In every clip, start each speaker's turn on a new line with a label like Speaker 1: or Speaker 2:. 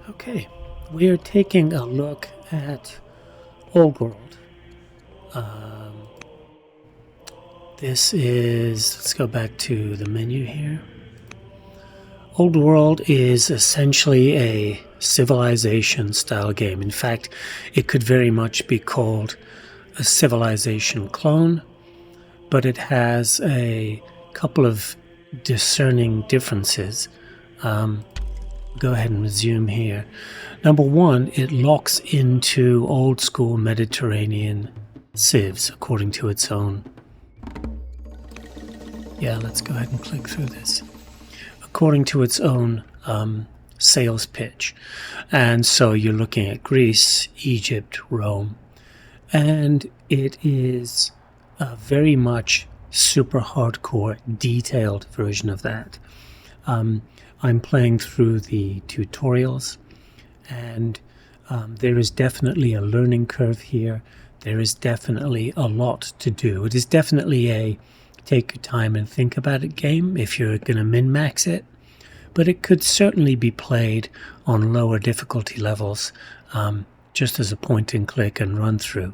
Speaker 1: Okay, we are taking a look at Old World. Let's go back to the menu here. Old World is essentially a civilization style game. In fact, it could very much be called a civilization clone, but it has a couple of discerning differences. Go ahead and resume here. Number one, it locks into old school Mediterranean civs according to its own. Yeah, let's go ahead and click through this. According to its own sales pitch. And so you're looking at Greece, Egypt, Rome. And it is a very much super hardcore, detailed version of that. I'm playing through the tutorials, and there is definitely a learning curve here. There is definitely a lot to do. It is definitely a take your time and think about it game if you're going to min-max it, but it could certainly be played on lower difficulty levels, just as a point and click and run through.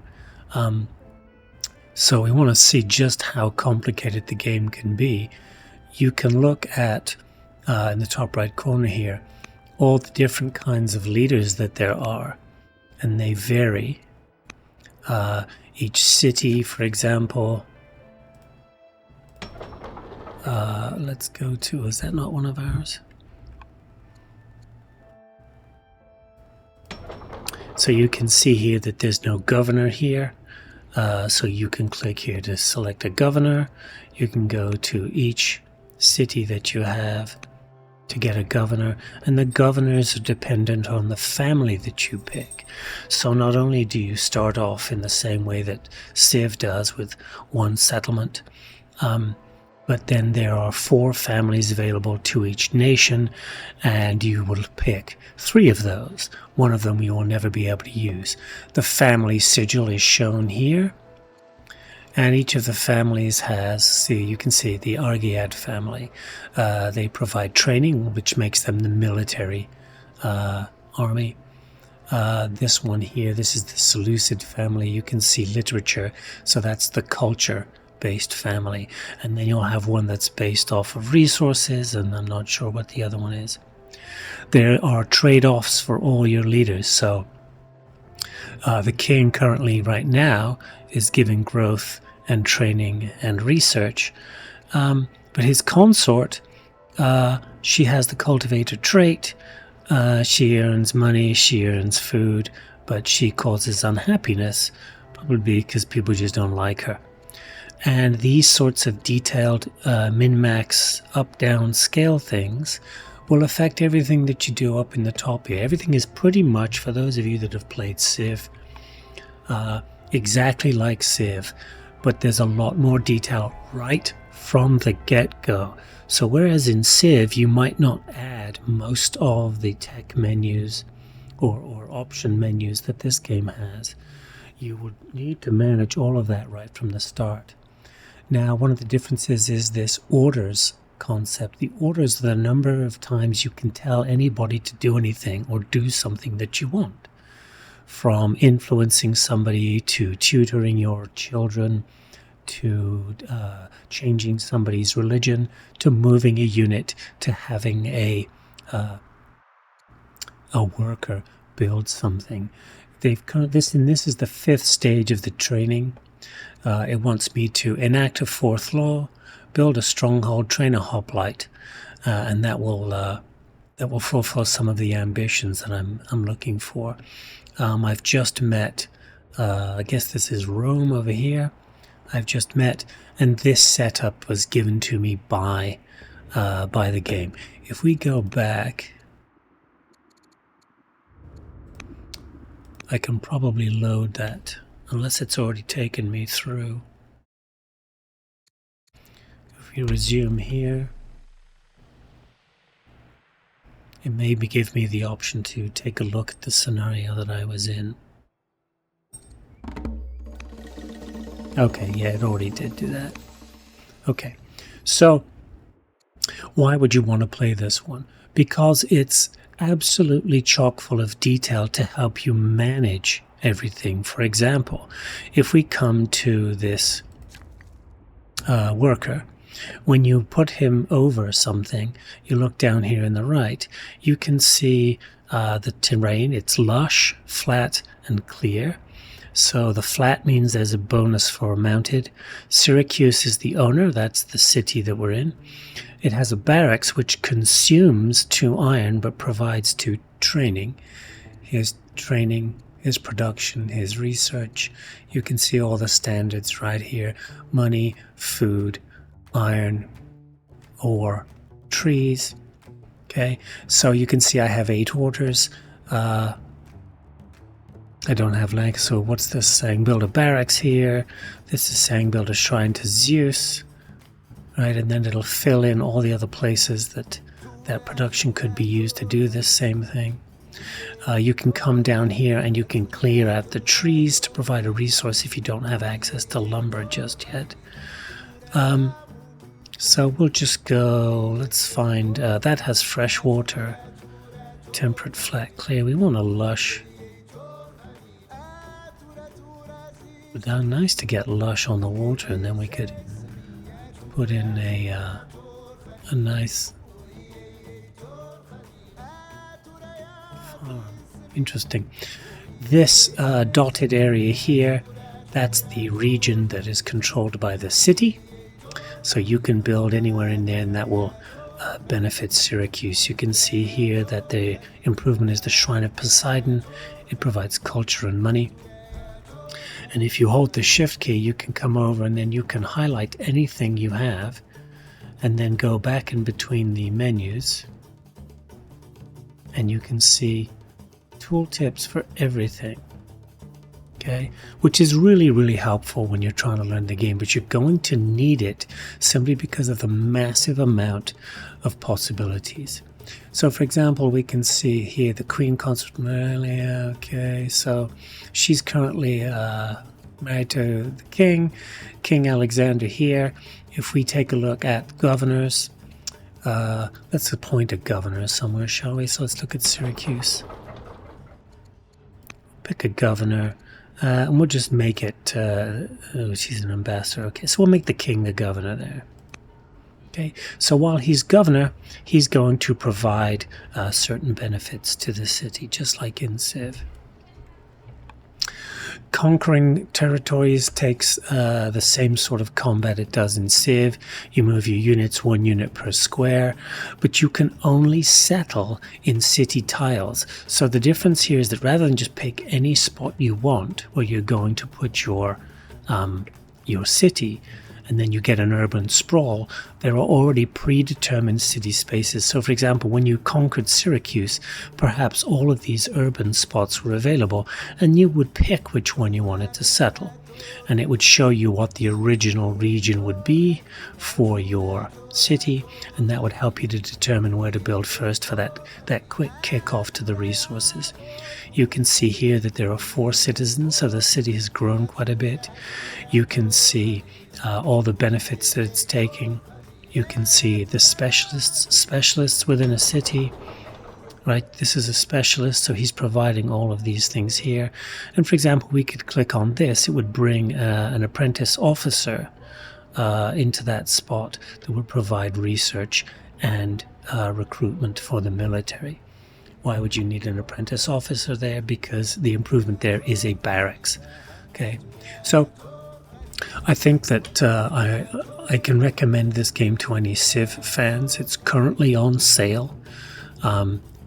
Speaker 1: So we want to see just how complicated the game can be. You can look at in the top right corner here, all the different kinds of leaders that there are, and they vary. Each city, for example, let's go to, is that not one of ours? So you can see here that there's no governor here. So you can click here to select a governor. You can go to each city that you have to get a governor, and the governors are dependent on the family that you pick. So not only do you start off in the same way that Civ does with one settlement, but then there are 4 families available to each nation, and you will pick 3 of those. One of them you will never be able to use. The family sigil is shown here, and each of the families has, you can see the Argead family. They provide training, which makes them the military army. This one here, this is the Seleucid family. You can see literature, so that's the culture-based family. And then you'll have one that's based off of resources, and I'm not sure what the other one is. There are trade-offs for all your leaders, so the king currently right now is giving growth and training and research, but his consort, she has the cultivator trait. She earns money, she earns food, but she causes unhappiness, probably because people just don't like her. And these sorts of detailed min-max up-down scale things will affect everything that you do up in the top here. Everything is pretty much, for those of you that have played Civ, exactly like Civ, but there's a lot more detail right from the get-go. So whereas in Civ you might not add most of the tech menus or option menus that this game has, you would need to manage all of that right from the start. Now, one of the differences is this orders concept. The orders are the number of times you can tell anybody to do anything or do something that you want. From influencing somebody to tutoring your children, to changing somebody's religion, to moving a unit, to having a worker build something. They've kind of this is the 5th stage of the training. It wants me to enact a 4th law, build a stronghold, train a hoplite, and that will fulfill some of the ambitions that I'm looking for. I've just met, I guess this is Rome over here. I've just met, and this setup was given to me by the game. If we go back, I can probably load that, unless it's already taken me through. If we resume here, it may give me the option to take a look at the scenario that I was in. Okay, yeah, it already did do that. Okay, so why would you want to play this one? Because it's absolutely chock full of detail to help you manage everything. For example, if we come to this worker, when you put him over something, you look down here in the right, you can see the terrain. It's lush, flat, and clear. So the flat means there's a bonus for mounted. Syracuse is the owner. That's the city that we're in. It has a barracks which consumes 2 iron but provides 2 training. Here's training, here's production, here's research. You can see all the standards right here. Money, food, iron, ore, trees. Okay, so you can see I have 8 orders. I don't have length, so what's this saying? Build a barracks here. This is saying build a shrine to Zeus. Right, and then it'll fill in all the other places that production could be used to do this same thing. You can come down here and you can clear out the trees to provide a resource if you don't have access to lumber just yet. So we'll just go, let's find, that has fresh water, temperate, flat, clear. We want a lush. Nice to get lush on the water, and then we could put in a nice farm. Interesting. This dotted area here, that's the region that is controlled by the city. So you can build anywhere in there, and that will benefit Syracuse. You can see here that the improvement is the Shrine of Poseidon. It provides culture and money. And if you hold the shift key, you can come over and then you can highlight anything you have and then go back in between the menus. And you can see tooltips for everything. Okay, which is really, really helpful when you're trying to learn the game, but you're going to need it simply because of the massive amount of possibilities. So, for example, we can see here the Queen Consort Maria. Okay, so she's currently married to the King, King Alexander here. If we take a look at governors, let's appoint a governor somewhere, shall we? So let's look at Syracuse. Pick a governor. And we'll just make it, oh, she's an ambassador. Okay, so we'll make the king the governor there. Okay, so while he's governor, he's going to provide certain benefits to the city, just like in Civ. Conquering territories takes the same sort of combat it does in Civ. You move your units 1 unit per square, but you can only settle in city tiles. So the difference here is that rather than just pick any spot you want where you're going to put your city, and then you get an urban sprawl, there are already predetermined city spaces. So for example, when you conquered Syracuse, perhaps all of these urban spots were available, and you would pick which one you wanted to settle. And it would show you what the original region would be for your city, and that would help you to determine where to build first for that quick kickoff to the resources. You can see here that there are 4 citizens, so the city has grown quite a bit. You can see all the benefits that it's taking. You can see the specialists within a city. Right, this is a specialist, so he's providing all of these things here. And for example, we could click on this. It would bring an apprentice officer into that spot that would provide research and recruitment for the military. Why would you need an apprentice officer there? Because the improvement there is a barracks. Okay, so I think that I can recommend this game to any Civ fans. It's currently on sale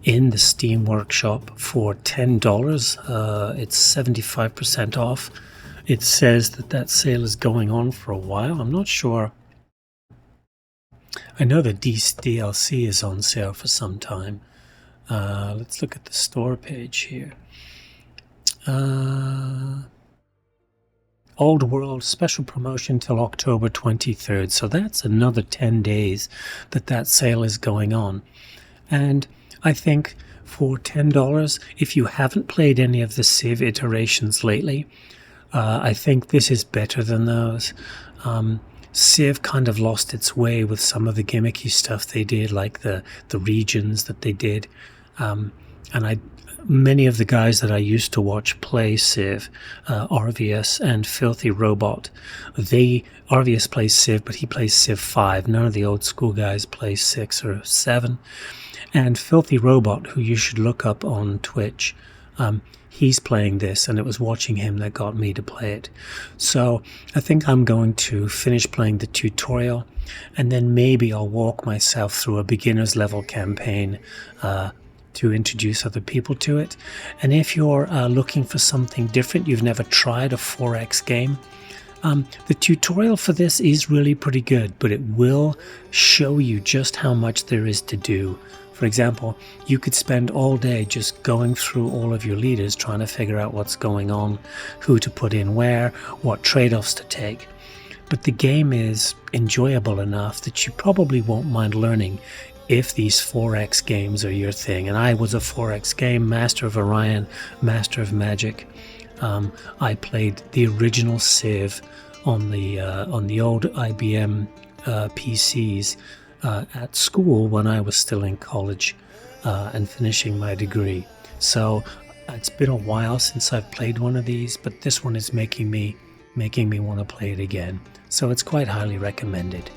Speaker 1: in the Steam Workshop for $10. It's 75% off. It says that sale is going on for a while. I'm not sure. I know that DLC is on sale for some time. Let's look at the store page here. Old World special promotion till October 23rd. So that's another 10 days that sale is going on. And I think for $10, if you haven't played any of the Civ iterations lately, I think this is better than those. Civ kind of lost its way with some of the gimmicky stuff they did, like the regions that they did. And many of the guys that I used to watch play Civ, RVS and Filthy Robot, RVS plays Civ, but he plays Civ 5. None of the old school guys play 6 or 7. And Filthy Robot, who you should look up on Twitch, he's playing this, and it was watching him that got me to play it. So I think I'm going to finish playing the tutorial, and then maybe I'll walk myself through a beginner's level campaign to introduce other people to it. And if you're looking for something different, you've never tried a 4X game, the tutorial for this is really pretty good, but it will show you just how much there is to do. For example, you could spend all day just going through all of your leaders trying to figure out what's going on, who to put in where, what trade-offs to take. But the game is enjoyable enough that you probably won't mind learning if these 4X games are your thing. And I was a 4X game, Master of Orion, Master of Magic. I played the original Civ on the old IBM PCs at school when I was still in college and finishing my degree. So it's been a while since I've played one of these, but this one is making me want to play it again. So it's quite highly recommended.